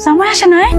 জামাই আসে নাই?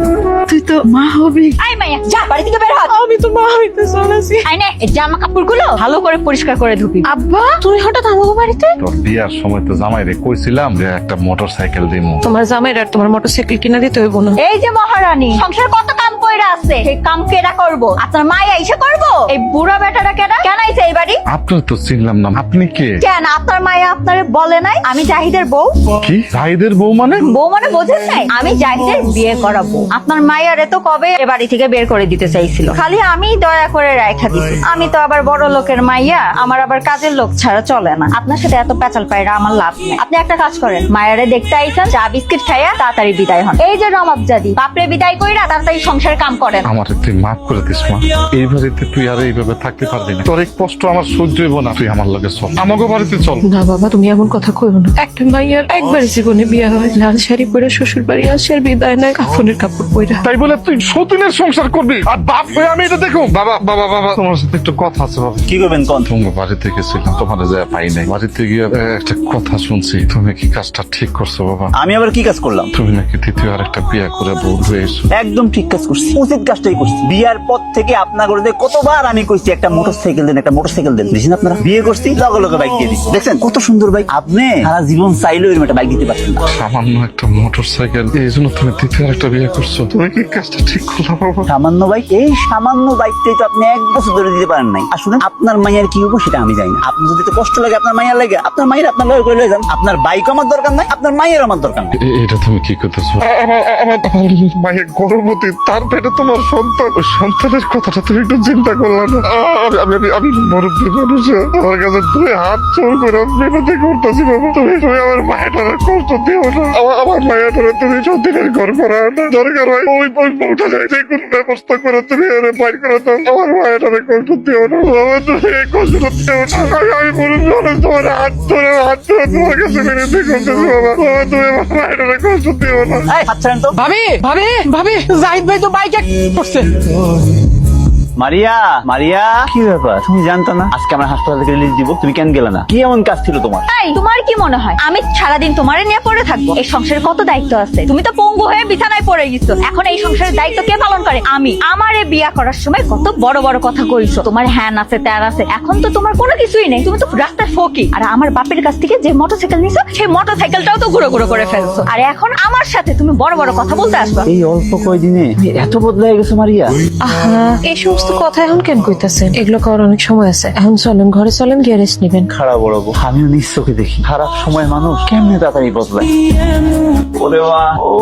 তুই তো মা হবি। আই মাইয়া যা বাড়ি থেকে বের হ। আমি তো মা হইতে চলেছি। আই নে এই জামা কাপড়গুলো ভালো করে পরিষ্কার করে ধুবি। আব্বা তুই হঠাৎ আমাকে বাড়িতে? তোর বিয়ার সময় তো জামাই রে কইছিলাম যে একটা মোটরসাইকেল দিমু। তোমার জামাইর আর তোমার মোটরসাইকেল কিনা দিতে হইব না। এই যে মহারানী সংসার কত কাম কইরা আছে, সেই কাম কেডা করবো? আপনার মাইয়া এসে করবো? এই বুড়া বেটাটা কেডা কেন আইছে এই বাড়ি? আপনার তো চিনলাম না, আপনি কে? কেন আপনার মাইয়া আপনারে বলে নাই আমি জাহিদের বউ? কি জাহিদের বউ মানে? বউ মানে বোঝেন নাই? আমি জাহিদের বিয়ে করাবো। আপনার মাইয়ারে তো কবে এ বাড়ি থেকে বের করে দিতে চাইছিল, খালি আমি দয়া করে রাখা দিছি। আমি তো আবার বড় লোকের মাইয়া, আমার আবার কাজের লোক ছাড়া চলে না। আপনার সাথে এত পেঁচাল পায়রা আমার লাভ নেই। আপনি একটা কাজ করেন, মায়েরে দেখতে আইছেন, চা বিস্কিট খাইয়া তাড়াতাড়ি বিদায় হন। এই যে রমাবজাদি বাপরে বিদায় কইরা তাড়াতাড়ি সংসার কাম করেন। আমার তুই মাফ করে দিস মা, এই বাড়িতে তুই আর এইভাবে থাকতে পারবি না। তোর এই কষ্ট আমার সহ্য হইব না, তুই আমার লগে চল, আমাকে বাড়িতে চল। না বাবা তুমি এমন কথা কইও না। একটা মাইয়ার একবারই জীবনে বিয়ে হয়, লাল শাড়ি পরে শ্বশুর বাড়ি আসে আর বিদায় নেয় কাফনের কাপড় পরে। তাই বলে তুই সতীনের সংসার করবি আর বাপ হয়ে আমি এটা দেখো? বাবা বাবা বাবা তোমার সাথে একটু কথা আছে বাবা। কি করবেন কোন? তোমার বাড়িতে গেছিলাম, তোমার যায় পাই নাই। বাড়িতে গিয়ে একটা কথা শুনছি, তুমি কি কাজটা ঠিক করছো বাবা? আমি আবার কি কাজ করলাম? তুমি নাকি দ্বিতীয় আর একটা বিয়ে করে বউ হয়েছো। একদম ঠিক কাজ করছি, উচিত কাজটাই করছি। বিয়ার পর থেকে আপনার ঘরে কতবার আমি কইছি একটা মোটরসাইকেল দেন, একটা মোটরসাইকেল দেন, বুঝছেন আপনারা? বিয়ে করছি লগে লগে বাইক দিয়ে দিচ্ছি। দেখছেন কত সুন্দর বাইক? আপনি সারা জীবন চাইলেও এরকম একটা বাইক দিতে পারছেন না। সামান্য একটা মোটরসাইকেল, এই জন্য তুমি দ্বিতীয় আর একটা বিয়ে করছো। তুমি কি কাজটা ঠিক করলা বাবা? সামান্য বাইক, এই সামান্য বাইকটাই তো আপনি 1 বছর ধরে দিতে পারেন নাই। আসলে আপনার মাইয়ার কি হবো সেটা আমি জানি না। আপনি যদি তো কষ্ট লাগে আপনার মাইয়ার লাগে, আপনার মাইয়ার আপনার লগে করে লয়ে যান। আপনার বাইক আমার দরকার নাই, আপনার মাইয়ার আমার দরকার নাই। এটা তুমি কি করতেছো? আমার মায়ের গর্ভবতী, তার পেটে তোমার সন্তান। ওই সন্তানের কথাটা তুমি একটু চিন্তা করলাম না? আমি মুরব্বী মানুষ, আমার কাছে 2 হাত জোর করে বিনতি করতেছি বাবা, তুমি আমার মায়ের কষ্ট দিও না। আমার মায়ের তুমি সতীনের ঘর করা না, দরকার হয় ওই বউটা যায় যে কোনো ব্যবস্থা করে তুমি এর বাইর করে দাও। আমার মায়ের কষ্ট দিও না বাবা, তুমি এই কষ্ট দিও না। আমি মুরব্বী মানুষ, তোমার হাত ধরে তোমার কাছে বিনতি করতেছি বাবা, তুমি আমার মায়ের কষ্ট দিও না। এই হাত ছাড়েন তো। ভাবি ভাবি ভাবি জাহিদ ভাই তো বাইকে করছে। মারিয়া, মারিয়া, কি ব্যাপার? তুমি জানতো না আজকে আমরা হাসপাতাল থেকে রিলিজ দিব? তুমি কেন গেলে না? কি এমন কাজ ছিল তোমার? তাই তোমার কি মনে হয় আমি সারাদিন তোমারে নিয়ে পড়ে থাকবো? এই সংসারের কত দায়িত্ব আছে। তুমি তো পঙ্গু হয়ে বিছানায় পড়ে গেছো। এখন এই সংসারের দায়িত্ব কে পালন করে? আমি। আমারে বিয়া করার সময় কত বড় বড় কথা কইছো, তোমার হ্যান আছে ত্যান আছে। এখন তো তোমার কোনো কিছুই নেই, তুমি তো রাস্তার ফকির। আর আমার বাপের কাছ থেকে যে মোটরসাইকেল নিছো, সেই মোটরসাইকেলটাও তো ঘুরো ঘুরো করে ফেলছো। আর এখন আমার সাথে তুমি বড় বড় কথা বলতে আসবা? এই অল্প কয়দিনে তুমি এত বদলায় গেছো মারিয়া। আহা এই সমস্ত কথা এখন কেন কইতাছেন? এগুলো করার অনেক সময় আছে। এখন চলেন ঘরে চলেন, গিয়ে রেস্ট নিবেন। খারাপ বড় বউ, আমিও নিজ চোখে দেখি খারাপ সময় মানুষ কেমনে তাড়াতাড়ি বদলায়। ওরে মা, ও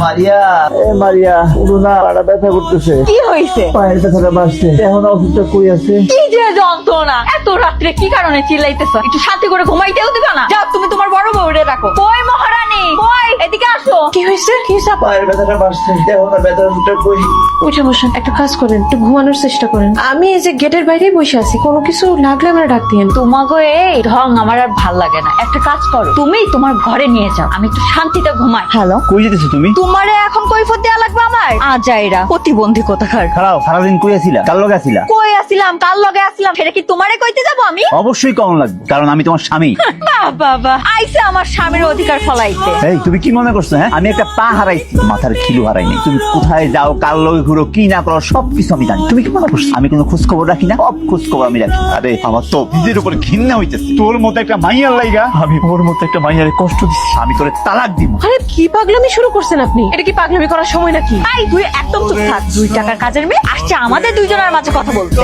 মারিয়া, এ মারিয়া, পুরো না পাড়া ব্যথা করতেছে, কি হয়েছে? পায়ের ব্যথাটা বাড়ছে। এখন অফিসটা কই আছে? কি যে যন্ত্রণা! এত রাত্রে কি কারণে চিল্লাইতেছো? একটু শান্তি করে ঘুমাইতেও দিবা না? যাও তুমি তোমার বড় বউরে রাখো। কই মহারানী, কই এদিকে আসো। কি হয়েছে? কি হয়েছে? পায়ের ব্যথাটা বাড়ছে, এখন আর ব্যথাটা কই? উঠে বসেন, একটা কাজ করেন, একটু ঘুমানোর চেষ্টা করেন। আমি এই যে গেটের বাইরেই বসে আছি, কোনো কিছু লাগলে আমরা ডাক দিয়েন। তোমাকে এই ঢং আমার আর ভাল লাগে না। একটা কাজ করো, তুমি তোমার ঘরে নিয়ে যাও, আমি একটু শান্তিতে ঘুমাই। হ্যালো, কই যেতেছো তুমি? তোমারে এখন কৈফত দেয়া লাগবে আমার? আজাইরা প্রতিবন্ধী কোথাকার। খারাপ, সারাদিন কই আছিলা? কার লগে আছিলা? কই আসিলাম, কার লগে আসিলাম, সেটা কি তোমারে কইতে যাবো আমি? অবশ্যই কম লাগবে, কারণ আমি তোমার স্বামী। বাবা আইছে আমার স্বামীর অধিকার ফলাইতে। এই তুমি কি মনে করছো? হ্যাঁ, আমি একটা পা হারাইছি, মাথার খিলু হারাইনি। তুমি কোথায় যাও, কার লগে ঘুরো, কি না করো, সবকিছু আমি জানি। তুমি কি মনে করছো আমি কোনো খোঁজ খবর রাখি না? সব খোঁজ খবর আমি রাখি। আরে আমার তো নিজের উপর ঘৃণা হইতেছে। তোর মতো একটা মাইয়ার লাইগা আমি ওর মতো একটা মাইয়ারে কষ্ট দিচ্ছি। আমি তোরে তালাক দিব। আরে কি পাগলামি শুরু করছেন আপনি? এটা কি পাগলামি করার সময় নাকি? তাই তুই একদম চুপ থাক। 2 টাকার কাজের মেয়ে আসছে আমাদের দুইজনের মাঝে কথা বলতে।